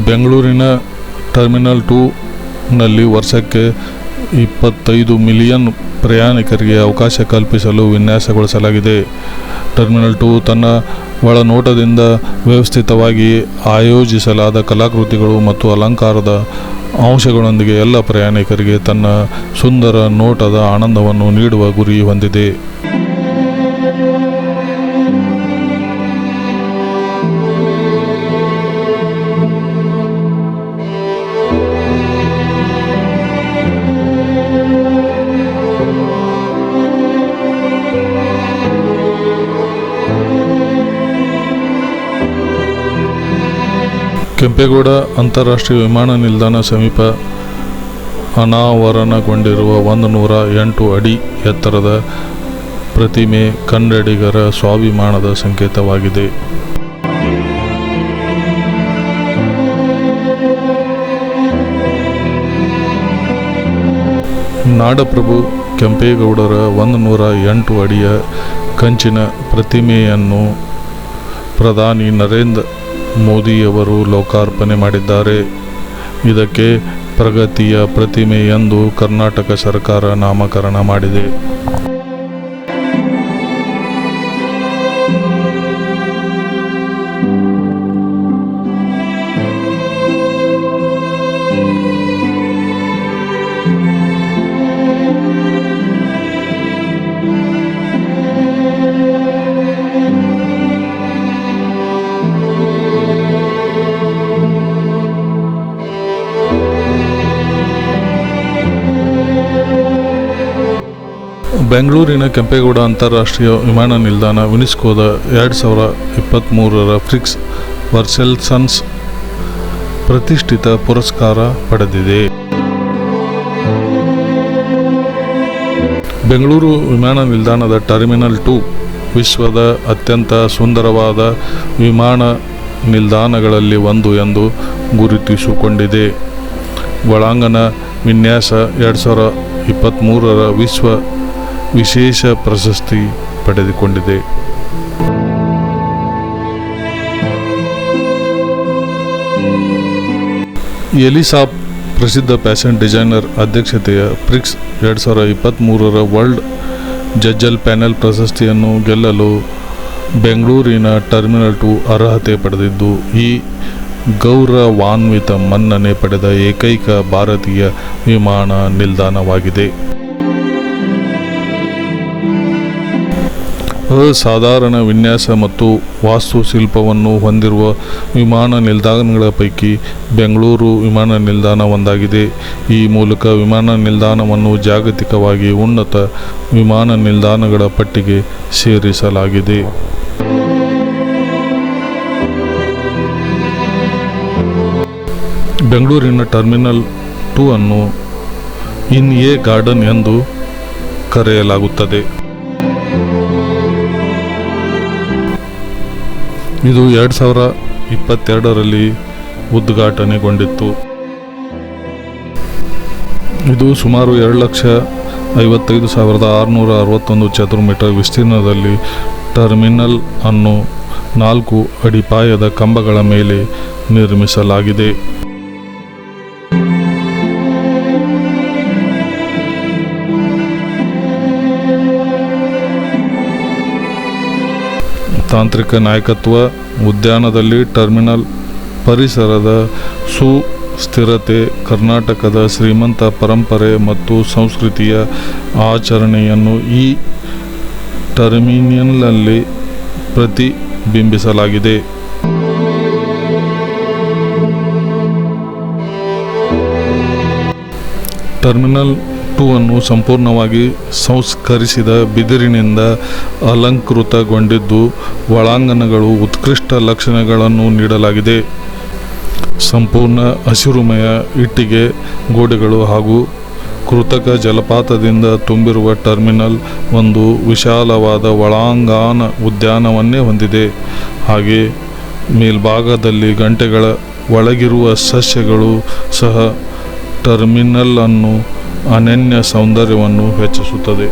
ಬೆಂಗಳೂರಿನ ಟರ್ಮಿನಲ್ 2 ನಲ್ಲಿ ವರ್ಷಕ್ಕೆ 25 ಮಿಲಿಯನ್ ಪ್ರಯಾಣಿಕರಿಗೆ ಅವಕಾಶ ಕಲ್ಪಿಸಲು ವಿನ್ಯಾಸಗೊಳಿಸಲಾಗಿದೆ. ಟರ್ಮಿನಲ್ 2 ತನ್ನ ಒಳನೋಟದಿಂದ ವ್ಯವಸ್ಥಿತವಾಗಿ ಆಯೋಜಿಸಲಾದ ಕಲಾಕೃತಿಗಳು ಮತ್ತು ಅಲಂಕಾರದ ಅಂಶಗಳೊಂದಿಗೆ ಎಲ್ಲ ಪ್ರಯಾಣಿಕರಿಗೆ ತನ್ನ ಸುಂದರ ನೋಟದ ಆನಂದವನ್ನು ನೀಡುವ ಗುರಿ ಹೊಂದಿದೆ. ಕೆಂಪೇಗೌಡ ಅಂತಾರಾಷ್ಟ್ರೀಯ ವಿಮಾನ ನಿಲ್ದಾಣ ಸಮೀಪ ಅನಾವರಣಗೊಂಡಿರುವ 108 ಅಡಿ ಎತ್ತರದ ಪ್ರತಿಮೆ ಕನ್ನಡಿಗರ ಸ್ವಾಭಿಮಾನದ ಸಂಕೇತವಾಗಿದೆ. ನಾಡಪ್ರಭು ಕೆಂಪೇಗೌಡರ 108 ಅಡಿಯ ಕಂಚಿನ ಪ್ರತಿಮೆಯನ್ನು ಪ್ರಧಾನಿ ನರೇಂದ್ರ ಮೋದಿಯವರು ಲೋಕಾರ್ಪಣೆ ಮಾಡಿದ್ದಾರೆ. ಇದಕ್ಕೆ ಪ್ರಗತಿಯ ಪ್ರತಿಮೆ ಎಂದು ಕರ್ನಾಟಕ ಸರ್ಕಾರ ನಾಮಕರಣ ಮಾಡಿದೆ. ಬೆಂಗಳೂರಿನ ಕೆಂಪೇಗೌಡ ಅಂತಾರಾಷ್ಟ್ರೀಯ ವಿಮಾನ ನಿಲ್ದಾಣ ಯುನೆಸ್ಕೋದ 2023 ಫ್ರಿಕ್ಸ್ ವರ್ಸೆಲ್ಸನ್ಸ್ ಪ್ರತಿಷ್ಠಿತ ಪುರಸ್ಕಾರ ಪಡೆದಿದೆ. ಬೆಂಗಳೂರು ವಿಮಾನ ನಿಲ್ದಾಣದ ಟರ್ಮಿನಲ್ 2 ವಿಶ್ವದ ಅತ್ಯಂತ ಸುಂದರವಾದ ವಿಮಾನ ನಿಲ್ದಾಣಗಳಲ್ಲಿ ಒಂದು ಎಂದು ಗುರುತಿಸಿಕೊಂಡಿದೆ. ಒಳಾಂಗಣ ವಿನ್ಯಾಸ 2023 ವಿಶ್ವ ವಿಶೇಷ ಪ್ರಶಸ್ತಿ ಪಡೆದುಕೊಂಡಿದೆ. ಎಲಿಸಾಪ್ ಪ್ರಸಿದ್ಧ ಫ್ಯಾಷನ್ ಡಿಸೈನರ್ ಅಧ್ಯಕ್ಷತೆಯ ಫ್ರಿಕ್ಸ್ 2023 ವರ್ಲ್ಡ್ ಜಜ್ಜಲ್ ಪ್ಯಾನೆಲ್ ಪ್ರಶಸ್ತಿಯನ್ನು ಗೆಲ್ಲಲು ಬೆಂಗಳೂರಿನ ಟರ್ಮಿನಲ್ 2 ಅರ್ಹತೆ ಪಡೆದಿದ್ದು, ಈ ಗೌರವಾನ್ವಿತ ಮನ್ನಣೆ ಪಡೆದ ಏಕೈಕ ಭಾರತೀಯ ವಿಮಾನ ನಿಲ್ದಾಣವಾಗಿದೆ. ಅಸಾಧಾರಣ ವಿನ್ಯಾಸ ಮತ್ತು ವಾಸ್ತುಶಿಲ್ಪವನ್ನು ಹೊಂದಿರುವ ವಿಮಾನ ನಿಲ್ದಾಣಗಳ ಪೈಕಿ ಬೆಂಗಳೂರು ವಿಮಾನ ನಿಲ್ದಾಣ ಒಂದಾಗಿದೆ. ಈ ಮೂಲಕ ವಿಮಾನ ನಿಲ್ದಾಣವನ್ನು ಜಾಗತಿಕವಾಗಿ ಉನ್ನತ ವಿಮಾನ ನಿಲ್ದಾಣಗಳ ಪಟ್ಟಿಗೆ ಸೇರಿಸಲಾಗಿದೆ. ಬೆಂಗಳೂರಿನ ಟರ್ಮಿನಲ್ 2 ಅನ್ನು ಇನ್ ಎ ಗಾರ್ಡನ್ ಎಂದು ಕರೆಯಲಾಗುತ್ತದೆ. ಇದು 2022ರಲ್ಲಿ ಉದ್ಘಾಟನೆಗೊಂಡಿತ್ತು. ಇದು ಸುಮಾರು 2,55,661 ಚದುರ ಮೀಟರ್ ವಿಸ್ತೀರ್ಣದಲ್ಲಿ ಟರ್ಮಿನಲ್ ಅನ್ನು 4 ಅಡಿಪಾಯದ ಕಂಬಗಳ ಮೇಲೆ ನಿರ್ಮಿಸಲಾಗಿದೆ. ತಾಂತ್ರಿಕ ನಾಯಕತ್ವ ಉದ್ಯಾನದಲ್ಲಿ ಟರ್ಮಿನಲ್ ಪರಿಸರದ ಸುಸ್ಥಿರತೆ, ಕರ್ನಾಟಕದ ಶ್ರೀಮಂತ ಪರಂಪರೆ ಮತ್ತು ಸಂಸ್ಕೃತಿಯ ಆಚರಣೆಯನ್ನು ಈ ಟರ್ಮಿನಲ್ನಲ್ಲಿ ಪ್ರತಿಬಿಂಬಿಸಲಾಗಿದೆ. ಟರ್ಮಿನಲ್ 2 ಅನ್ನು ಸಂಪೂರ್ಣವಾಗಿ ಸಂಸ್ಕರಿಸಿದ ಬಿದಿರಿನಿಂದ ಅಲಂಕೃತಗೊಂಡಿದ್ದು, ಒಳಾಂಗಣಗಳು ಉತ್ಕೃಷ್ಟ ಲಕ್ಷಣಗಳನ್ನು ನೀಡಲಾಗಿದೆ. ಸಂಪೂರ್ಣ ಹಸಿರುಮಯ ಇಟ್ಟಿಗೆ ಗೋಡೆಗಳು ಹಾಗೂ ಕೃತಕ ಜಲಪಾತದಿಂದ ತುಂಬಿರುವ ಟರ್ಮಿನಲ್ ಒಂದು ವಿಶಾಲವಾದ ಒಳಾಂಗಣ ಉದ್ಯಾನವನ್ನೇ ಹೊಂದಿದೆ. ಹಾಗೆ ಮೇಲ್ಭಾಗದಲ್ಲಿ ಗಂಟೆಗಳ ಒಳಗಿರುವ ಸಸ್ಯಗಳು ಸಹ ಟರ್ಮಿನಲ್ ಅನ್ನು ಅನನ್ಯ ಸೌಂದರ್ಯವನ್ನು ಹೆಚ್ಚಿಸುತ್ತದೆ.